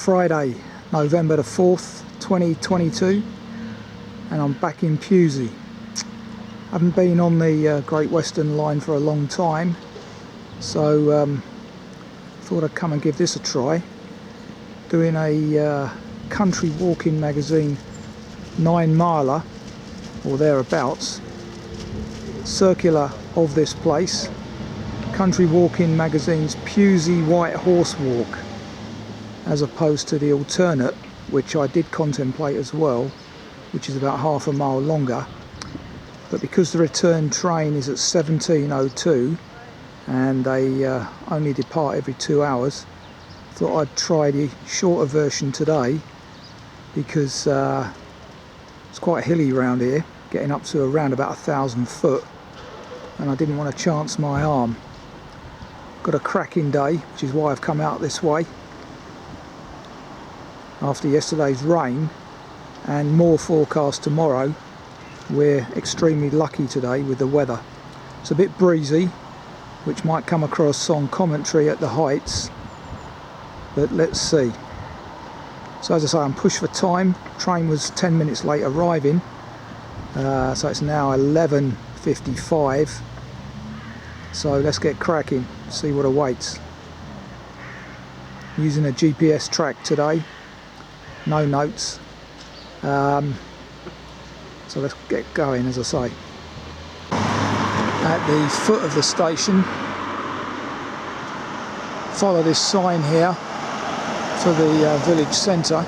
Friday, November the 4th, 2022, and I'm back in Pewsey. I haven't been on the Great Western Line for a long time, so thought I'd come and give this a try. Doing a country walking magazine 9-miler or thereabouts, circular of this place. Country walking magazine's Pewsey White Horse Walk, as opposed to the alternate, which I did contemplate as well, which is about half a mile longer. But because the return train is at 17:02 and they only depart every 2 hours, I thought I'd try the shorter version today, because it's quite hilly around here, getting up to around about 1,000 foot, and I didn't want to chance my arm. Got a cracking day, which is why I've come out this way after yesterday's rain, and more forecast tomorrow. We're extremely lucky today with the weather. It's a bit breezy, which might come across on commentary at the heights, but let's see. So as I say, I'm pushed for time. Train was 10 minutes late arriving, so it's now 11:55. So let's get cracking, see what awaits. Using a GPS track today, no notes. So let's get going, as I say. At the foot of the station, follow this sign here for the village centre.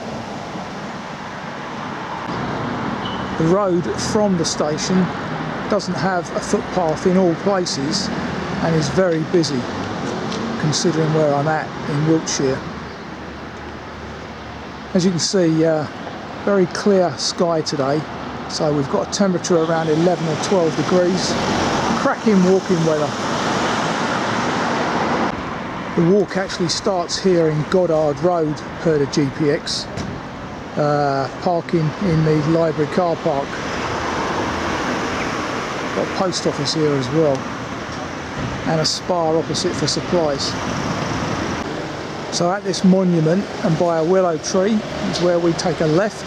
The road from the station doesn't have a footpath in all places and is very busy, considering where I'm at in Wiltshire. As you can see, very clear sky today, so we've got a temperature around 11 or 12 degrees. Cracking walking weather. The walk actually starts here in Goddard Road per the GPX, parking in the library car park. Got a post office here as well, and a spa opposite for supplies. So at this monument and by a willow tree is where we take a left.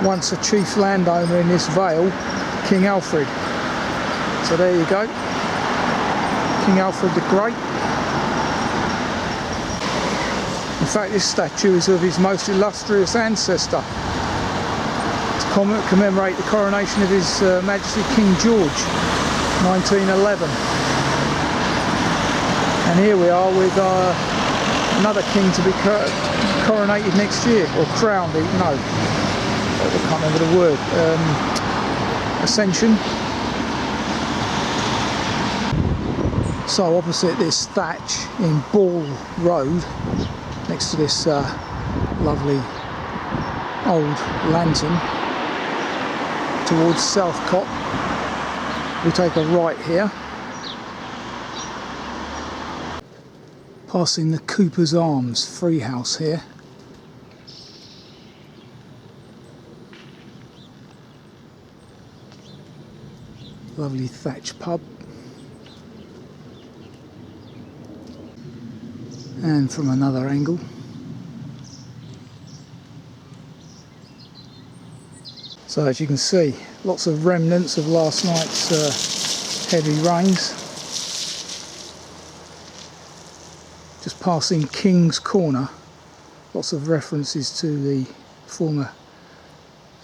Once a chief landowner in this vale, King Alfred. So there you go, King Alfred the Great. In fact, this statue is of his most illustrious ancestor, to commemorate the coronation of His Majesty King George, 1911. And here we are with another king to be coronated next year, or crowned, no, I can't remember the word, Ascension. So opposite this thatch in Ball Road, next to this lovely old lantern, towards Southcott, we take a right here, passing the Cooper's Arms free house here. Lovely thatched pub. And from another angle, so as you can see, lots of remnants of last night's heavy rains. Just passing King's Corner, lots of references to the former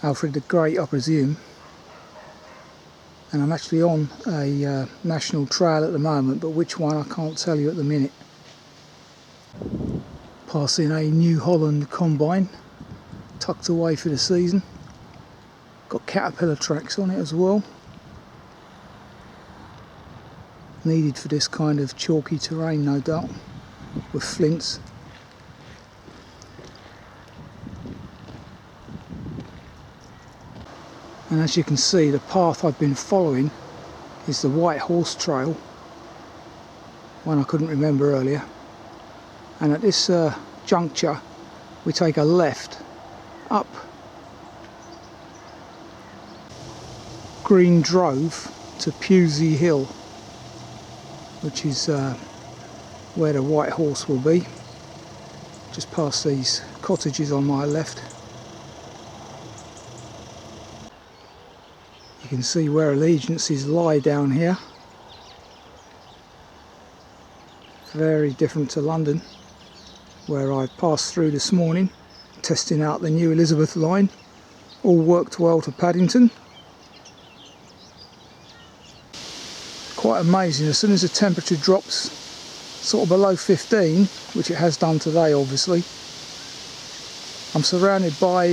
Alfred the Great, I presume. And I'm actually on a national trail at the moment, but which one I can't tell you at the minute. Passing a New Holland combine, tucked away for the season. Got caterpillar tracks on it as well. Needed for this kind of chalky terrain, no doubt, with flints. And as you can see, the path I've been following is the White Horse Trail, one I couldn't remember earlier. And at this juncture, we take a left up Green Drove to Pewsey Hill, which is where the White Horse will be. just past these cottages on my left. You can see where allegiances lie down here. Very different to London, where I passed through this morning testing out the new Elizabeth line. All worked well to Paddington. Quite amazing, as soon as the temperature drops sort of below 15, which it has done today obviously, I'm surrounded by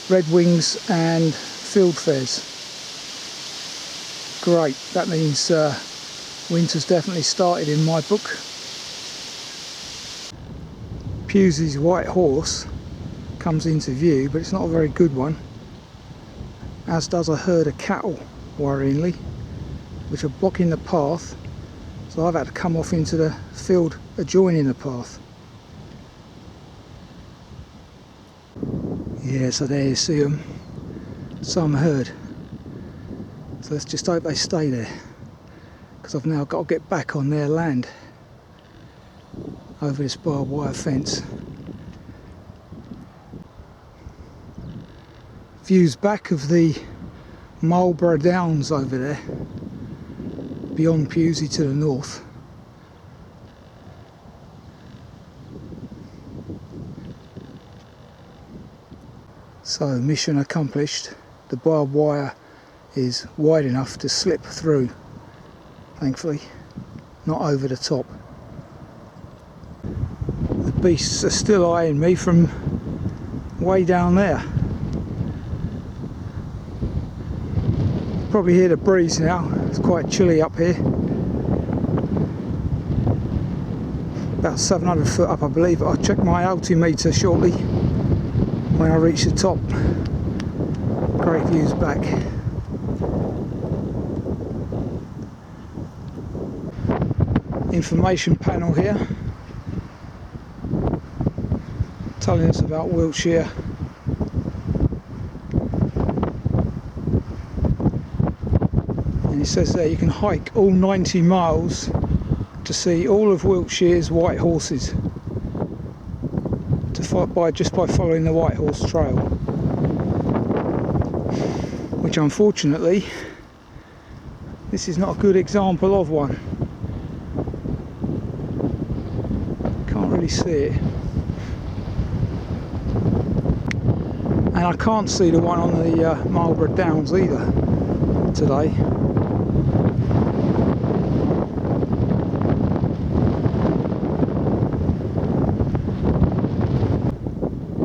redwings and fieldfares. Great, that means winter's definitely started in my book. Pewsey's white horse comes into view, but it's not a very good one, as does a herd of cattle, worryingly, which are blocking the path, so I've had to come off into the field adjoining the path. Yeah, so there you see them, some herd. So let's just hope they stay there, because I've now got to get back on their land over this barbed wire fence. Views back of the Marlborough Downs over there, beyond Pewsey to the north. So mission accomplished. The barbed wire is wide enough to slip through, thankfully, not over the top. The beasts are still eyeing me from way down there. Probably hear the breeze now, it's quite chilly up here. About 700 foot up I believe, I'll check my altimeter shortly when I reach the top. Great views back. Information panel here, telling us about Wiltshire. And it says there you can hike all 90 miles to see all of Wiltshire's white horses just by following the White Horse Trail, which unfortunately this is not a good example of one. Can't really see it, and I can't see the one on the Marlborough Downs either today.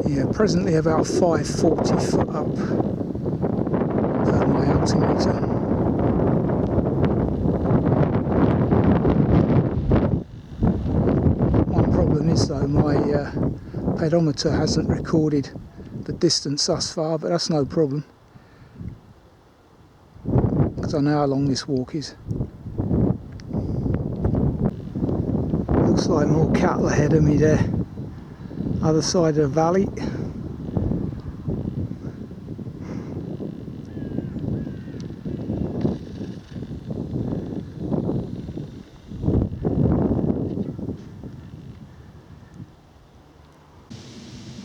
Yeah, presently about 540 foot up per my altimeter. One problem is though, my pedometer hasn't recorded the distance thus far, but that's no problem, because I know how long this walk is. Looks like more cattle ahead of me there, other side of the valley.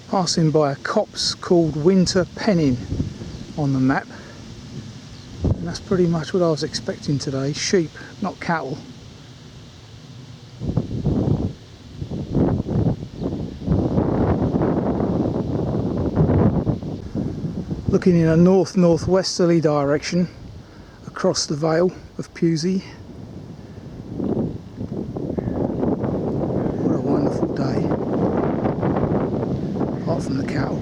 Passing by a copse called Winter Penning on the map, and that's pretty much what I was expecting today. Sheep, not cattle. Looking in a north-northwesterly direction across the Vale of Pewsey. What a wonderful day, apart from the cattle.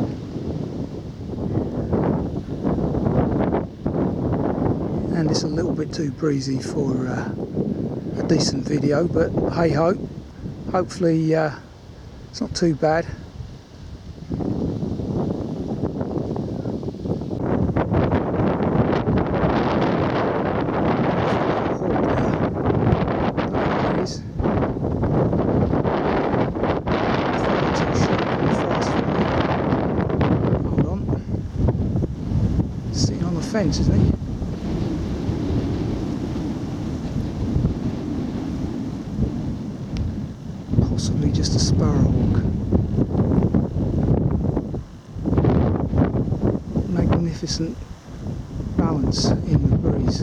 And it's a little bit too breezy for a decent video, but hey ho, hopefully it's not too bad. Fence, isn't he? possibly just a sparrowhawk. Magnificent balance in the breeze.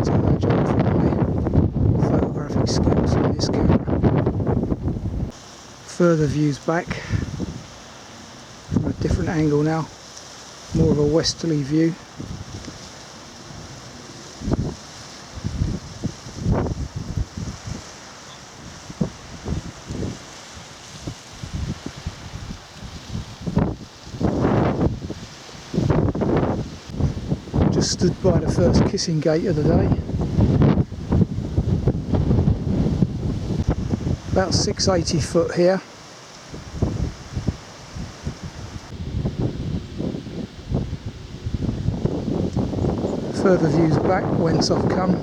So no joke for my photographic skills on this camera. Further views back from a different angle now, more of a westerly view. Just stood by the first kissing gate of the day. About 680 foot here. Further views back whence I've come.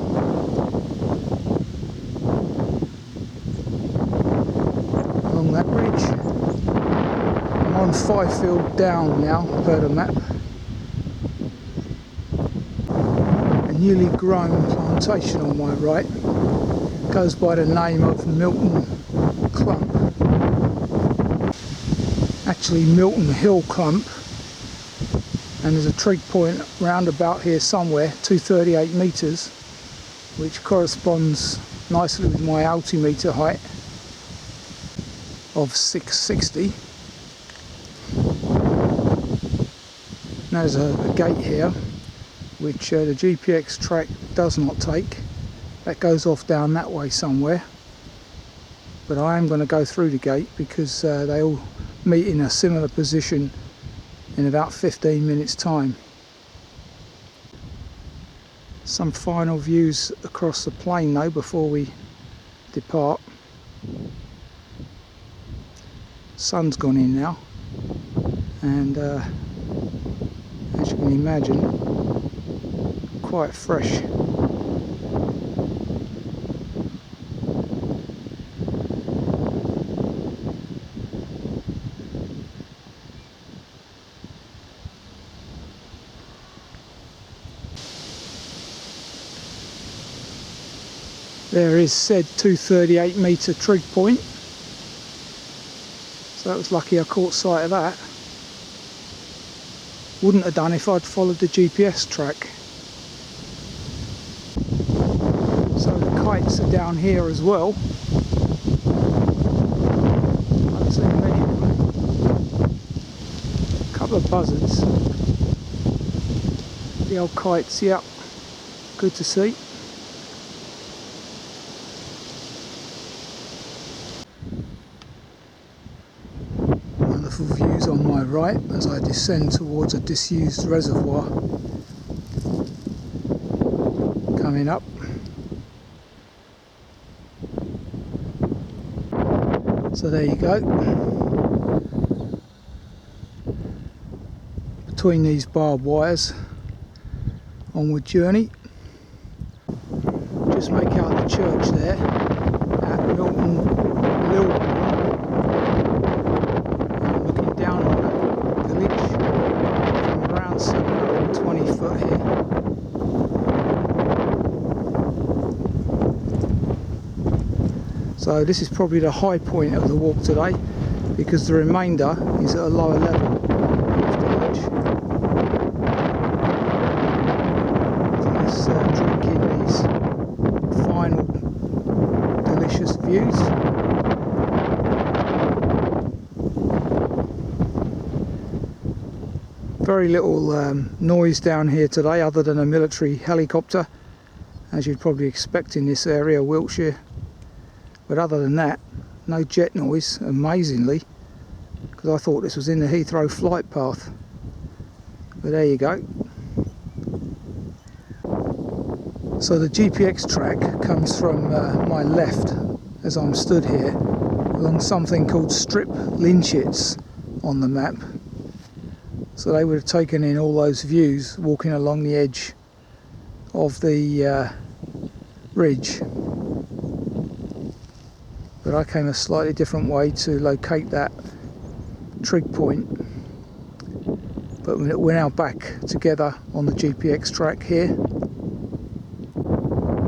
Along that ridge. I'm on 5 field down now per the map. Newly grown plantation on my right, goes by the name of Milton Clump, actually Milton Hill Clump, and there's a trig point round about here somewhere, 238 metres, which corresponds nicely with my altimeter height of 660. There's a gate here which the GPX track does not take. That goes off down that way somewhere, but I am going to go through the gate because they all meet in a similar position in about 15 minutes time. Some final views across the plain though before we depart. Sun's gone in now, and as you can imagine, quite fresh. There is said 238 metre trig point, so that was lucky I caught sight of that. Wouldn't have done if I'd followed the GPS track. So the kites are down here as well. I've seen many of them. A couple of buzzards. The old kites, yep, good to see. Wonderful views on my right as I descend towards a disused reservoir. Coming up. So there you go. Between these barbed wires, onward journey. Just make out the church there at Milton Lilbourne. I'm looking down on the village from around 720 foot here. So this is probably the high point of the walk today, because the remainder is at a lower level of the village. So let's drink in these final delicious views. Very little noise down here today other than a military helicopter, as you'd probably expect in this area, Wiltshire. But other than that, no jet noise, amazingly, because I thought this was in the Heathrow flight path. But there you go. So the GPX track comes from my left as I'm stood here, along something called strip lynchets on the map. So they would have taken in all those views walking along the edge of the ridge. But I came a slightly different way to locate that trig point. But we're now back together on the GPX track here,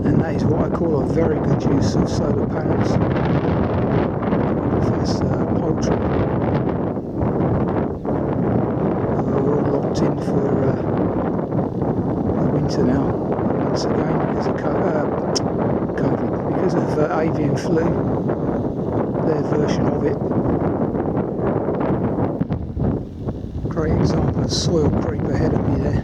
and that is what I call a very good use of solar panels. If there's poultry who are all locked in for the winter now, once again because of COVID, because of avian flu, their version of it. Great example of soil creep ahead of me there.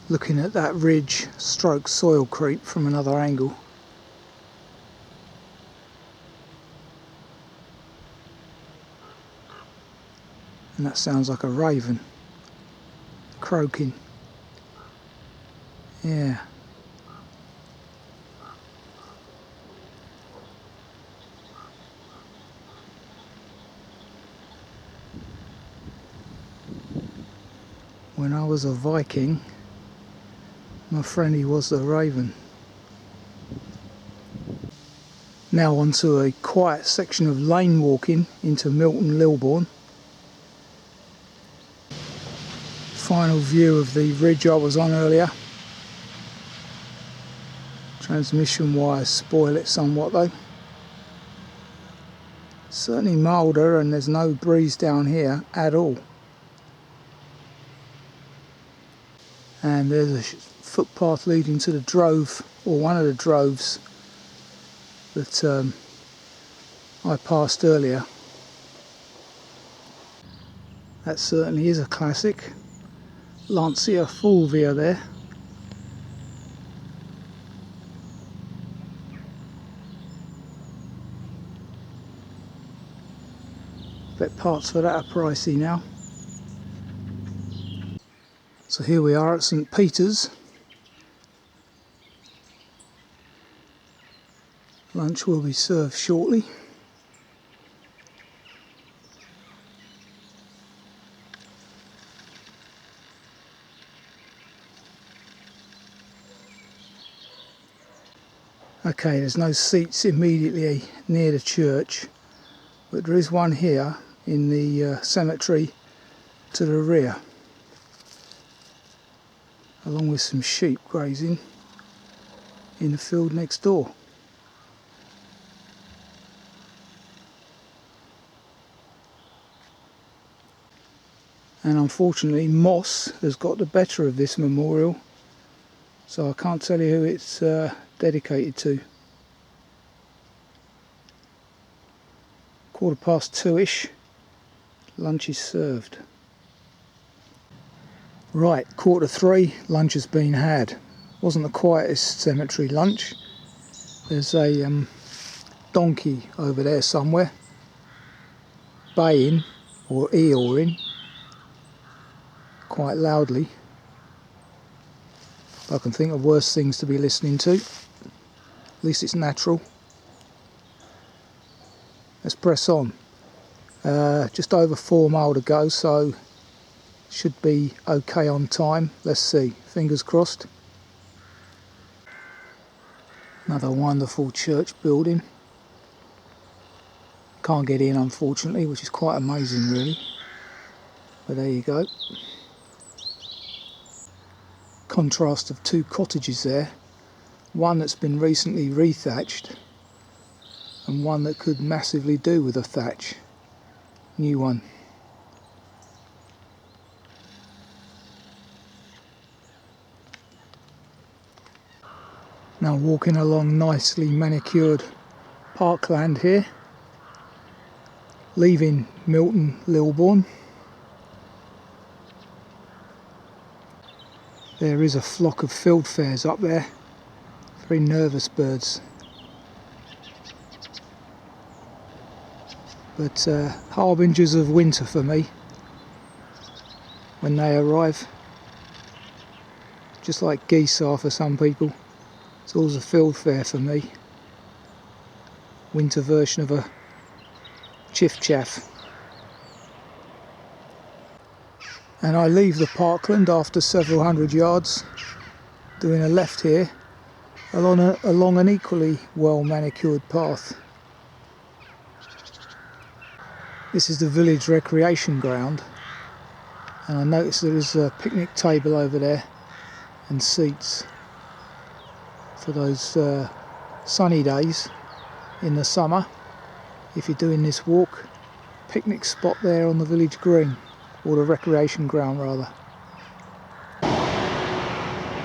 Looking at that ridge stroke soil creep from another angle. And that sounds like a raven croaking. Yeah. When I was a Viking, my friend, he was the raven. Now onto a quiet section of lane walking into Milton Lilbourne. Final view of the ridge I was on earlier. Transmission wires spoil it somewhat though. Certainly milder, and there's no breeze down here at all. And there's a footpath leading to the drove, or one of the droves that I passed earlier. That certainly is a classic. Lancia fulvia there. Bet parts for that are pricey now. So here we are at St Peter's. Lunch will be served shortly. Okay, there's no seats immediately near the church, but there is one here in the cemetery to the rear, along with some sheep grazing in the field next door. And unfortunately moss has got the better of this memorial, so I can't tell you who it's dedicated to. 2:15ish, lunch is served. Right, 2:45, lunch has been had. Wasn't the quietest cemetery lunch. There's a donkey over there somewhere, baying or eoring quite loudly. I can think of worse things to be listening to. At least it's natural. Let's press on. Just over 4 miles to go, so should be okay on time. Let's see, fingers crossed. Another wonderful church building. Can't get in unfortunately, which is quite amazing really. But there you go. Contrast of two cottages there. One that's been recently rethatched and one that could massively do with a thatch. New one. Now walking along nicely manicured parkland here, leaving Milton Lilbourne. There is a flock of fieldfares up there, very nervous birds. But harbingers of winter for me when they arrive. Just like geese are for some people. It's always a fieldfare for me. Winter version of a chiff-chaff. And I leave the parkland after several hundred yards, doing a left here along an equally well manicured path. This is the village recreation ground, and I noticed there is a picnic table over there and seats for those sunny days in the summer. If you're doing this walk, picnic spot there on the village green, or the recreation ground rather.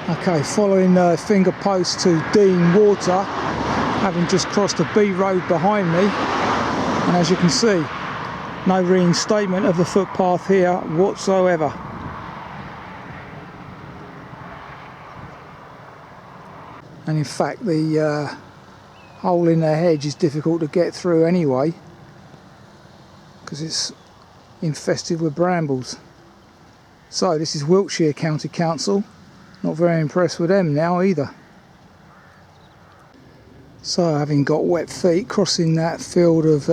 Okay, following the finger post to Dean Water, having just crossed a B road behind me, and as you can see, no reinstatement of the footpath here whatsoever. And in fact the hole in the hedge is difficult to get through anyway, because it's infested with brambles. So this is Wiltshire County Council. Not very impressed with them now either. So having got wet feet crossing that field of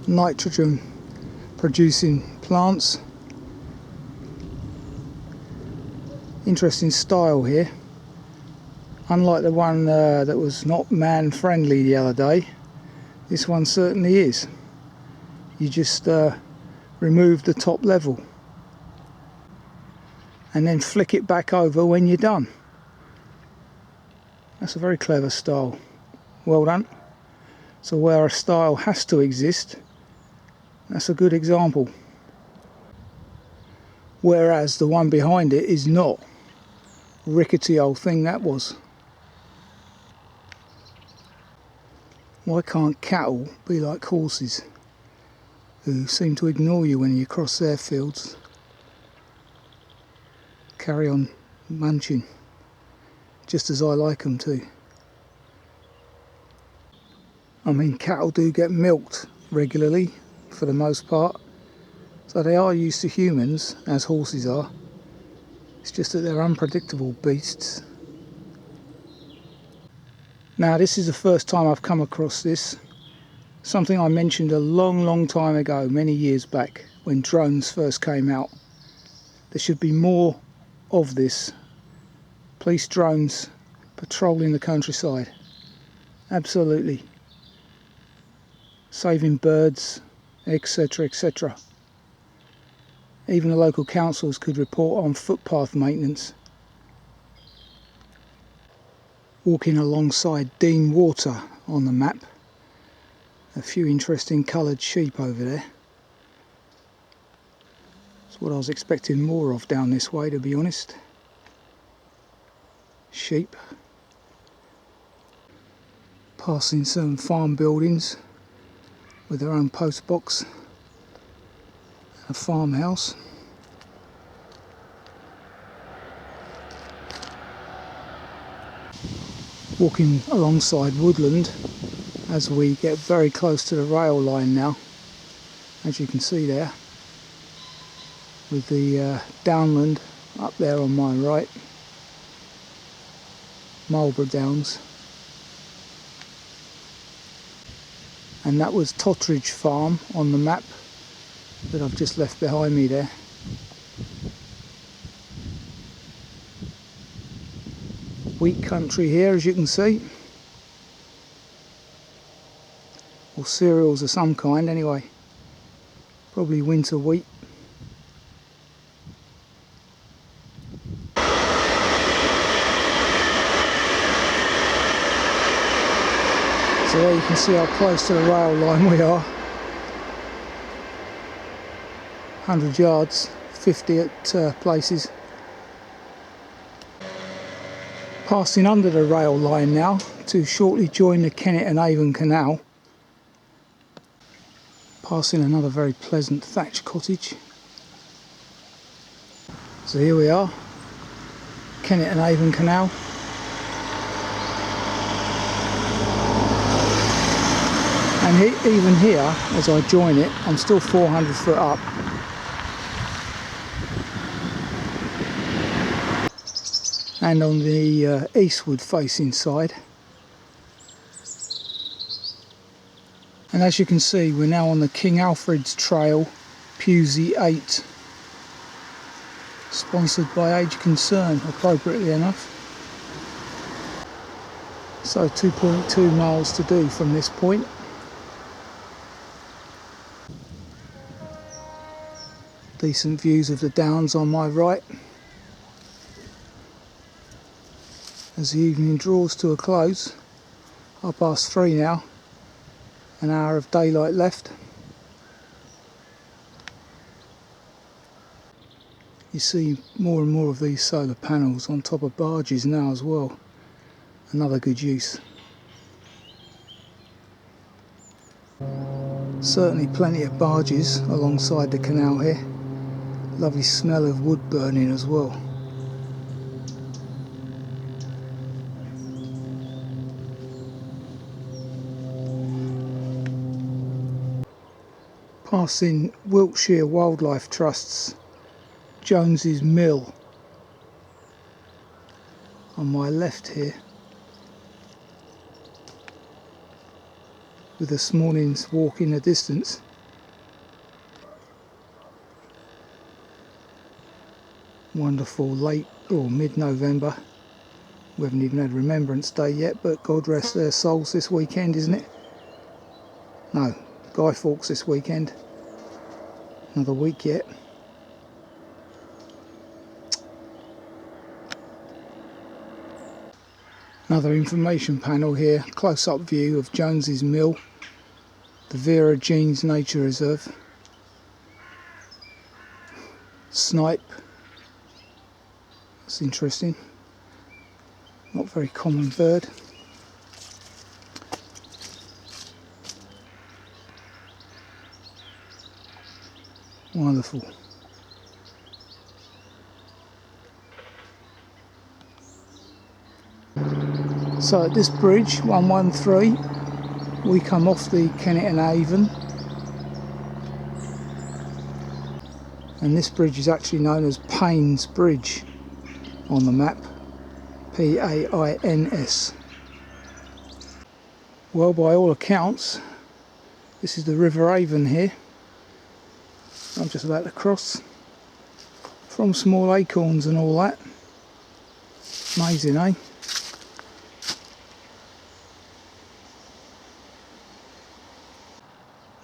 nitrogen producing plants. Interesting style here. Unlike the one that was not man friendly the other day, this one certainly is. You just remove the top level and then flick it back over when you're done. That's a very clever style. Well done. So where a style has to exist, that's a good example. Whereas the one behind it is not. Rickety old thing that was. Why can't cattle be like horses, who seem to ignore you when you cross their fields? Carry on munching, just as I like them to. I mean, cattle do get milked regularly for the most part, so they are used to humans as horses are. It's just that they're unpredictable beasts. Now this is the first time I've come across this. Something I mentioned a long time ago, many years back, when drones first came out. There should be more of this. Police drones patrolling the countryside. Absolutely. Saving birds, etc, etc. Even the local councils could report on footpath maintenance. Walking alongside Dean Water on the map. A few interesting coloured sheep over there. That's what I was expecting more of down this way, to be honest. Sheep. Passing some farm buildings with their own post box. A farmhouse. Walking alongside woodland as we get very close to the rail line now, as you can see there, with the downland up there on my right, Marlborough Downs, and that was Totteridge Farm on the map that I've just left behind me there. Wheat country here, as you can see, or cereals of some kind anyway, probably winter wheat. So there you can see how close to the rail line we are. 100 yards, 50 at places. Passing under the rail line now to shortly join the Kennet and Avon Canal. Passing another very pleasant thatched cottage. So here we are, Kennet and Avon Canal. And even here, as I join it, I'm still 400 foot up. And on the eastward facing side. And as you can see, we're now on the King Alfred's Trail, Pewsey 8. Sponsored by Age Concern, appropriately enough. So 2.2 miles to do from this point. Decent views of the downs on my right. As the evening draws to a close, 3:30 now, an hour of daylight left. You see more and more of these solar panels on top of barges now as well. Another good use. Certainly plenty of barges alongside the canal here. Lovely smell of wood burning as well. Passing Wiltshire Wildlife Trust's Jones's Mill on my left here, with this morning's walk in the distance. Wonderful late or mid-November. We haven't even had Remembrance Day yet, but God rest their souls this weekend, isn't it? No, Guy Fawkes this weekend. Another week yet. Another information panel here, close-up view of Jones's Mill, the Vera Jeans Nature Reserve. Snipe, that's interesting, not very common bird. Wonderful. So at this bridge, 113, we come off the Kennet Avon, and this bridge is actually known as Paynes Bridge on the map, P-A-I-N-S. Well, by all accounts, this is the River Avon here. I'm just about to cross from small acorns and all that. Amazing, eh?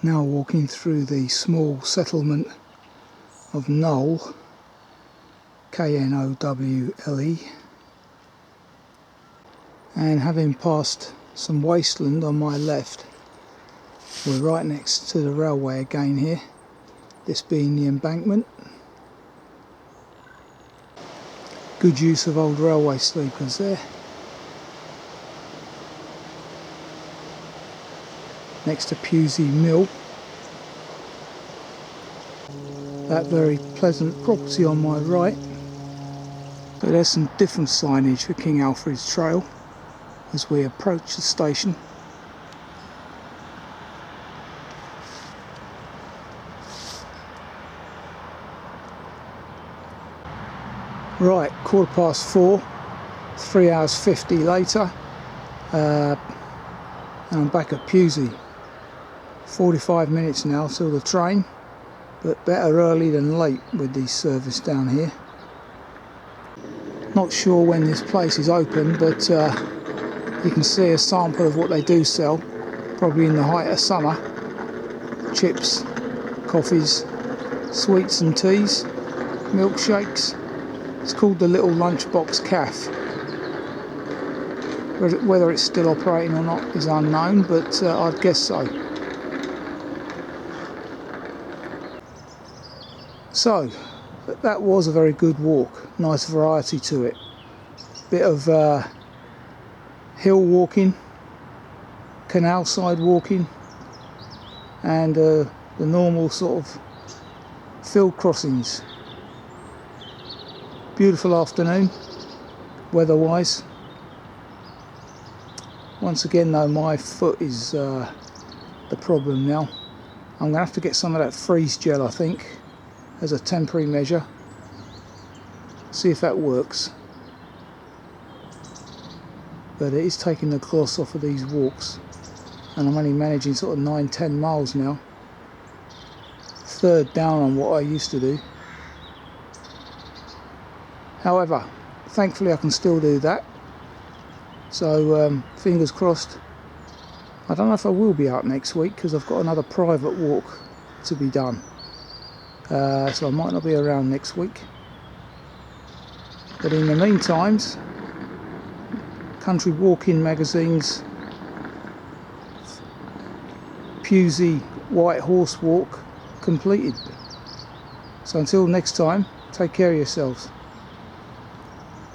Now walking through the small settlement of Knoll, K-N-O-W-L-E, and having passed some wasteland on my left, we're right next to the railway again here, this being the embankment. Good use of old railway sleepers there. Next to Pewsey Mill. That very pleasant property on my right. But there's some different signage for King Alfred's Trail as we approach the station. Right, 4:15, 3 hours 50 later, and I'm back at Pewsey. 45 minutes now till the train, but better early than late with the service down here. Not sure when this place is open, but you can see a sample of what they do sell, probably in the height of summer. Chips, coffees, sweets and teas, milkshakes. It's called the Little Lunchbox Cafe. Whether it's still operating or not is unknown, but I'd guess so. So, that was a very good walk, nice variety to it. Bit of hill walking, canal side walking, and the normal sort of field crossings. Beautiful afternoon, weather-wise. Once again though, my foot is the problem now. I'm going to have to get some of that freeze gel, I think, as a temporary measure. See if that works. But it is taking the gloss off of these walks, and I'm only managing sort of 9-10 miles now. Third down on what I used to do. However, thankfully I can still do that. So fingers crossed. I don't know if I will be out next week because I've got another private walk to be done. So I might not be around next week. But in the meantime, country walking magazines, Pewsey White Horse Walk completed. So until next time, take care of yourselves.